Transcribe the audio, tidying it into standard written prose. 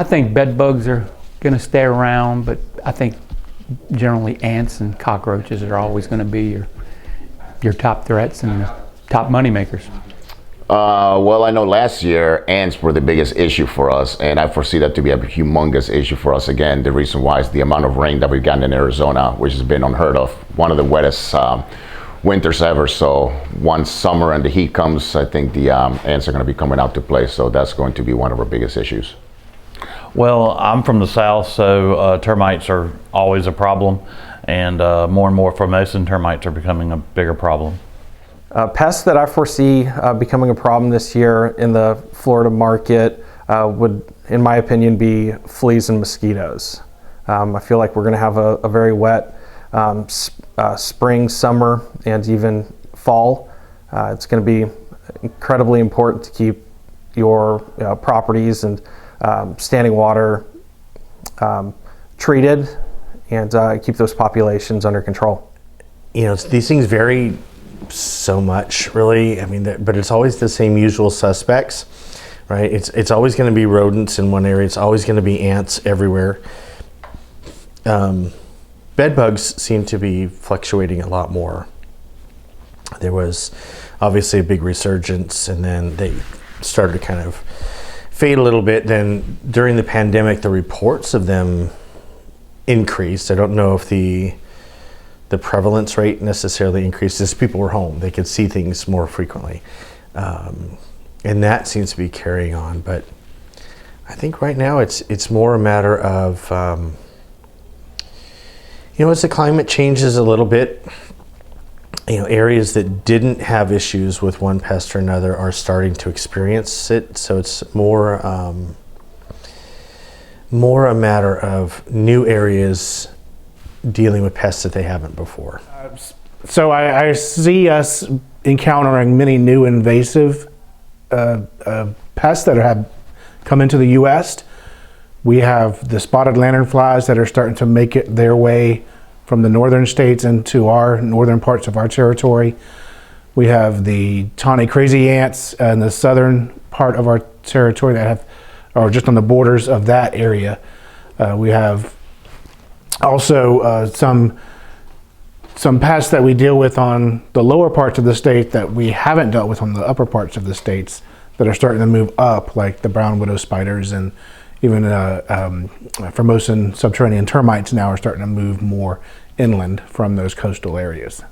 I think bed bugs are going to stay around, but I think generally ants and cockroaches are always going to be your top threats and top money makers. Well, I know last year ants were the biggest issue for us, and I foresee that to be a humongous issue for us again. The reason why is the amount of rain that we've gotten in Arizona, which has been unheard of. One of the wettest winters ever. So once summer and the heat comes, I think the ants are going to be coming out to play. So that's going to be one of our biggest issues. Well, I'm from the south, so termites are always a problem, and more Formosan termites are becoming a bigger problem. Pests that I foresee becoming a problem this year in the Florida market would, in my opinion, be fleas and mosquitoes. I feel like we're going to have a very wet spring, summer, and even fall. It's going to be incredibly important to keep your properties and standing water treated and keep those populations under control. You know, these things vary so much, really. I mean, but it's always the same usual suspects, right? It's always going to be rodents in one area. It's always going to be ants everywhere. Bed bugs seem to be fluctuating a lot more. There was obviously a big resurgence, and then they started to kind of fade a little bit. Then during the pandemic, the reports of them increased. I don't know if the prevalence rate necessarily increased as people were home. They could see things more frequently. And that seems to be carrying on. But I think right now it's more a matter of, as the climate changes a little bit, areas that didn't have issues with one pest or another are starting to experience it. So it's more a matter of new areas dealing with pests that they haven't before. So I see us encountering many new invasive pests that have come into the U.S. We have the spotted lanternflies that are starting to make it their way from the northern states into our northern parts of our territory. We have the tawny crazy ants in the southern part of our territory that are just on the borders of that area. We have also some pests that we deal with on the lower parts of the state that we haven't dealt with on the upper parts of the states that are starting to move up, like the brown widow spiders, and even Formosan subterranean termites now are starting to move more inland from those coastal areas.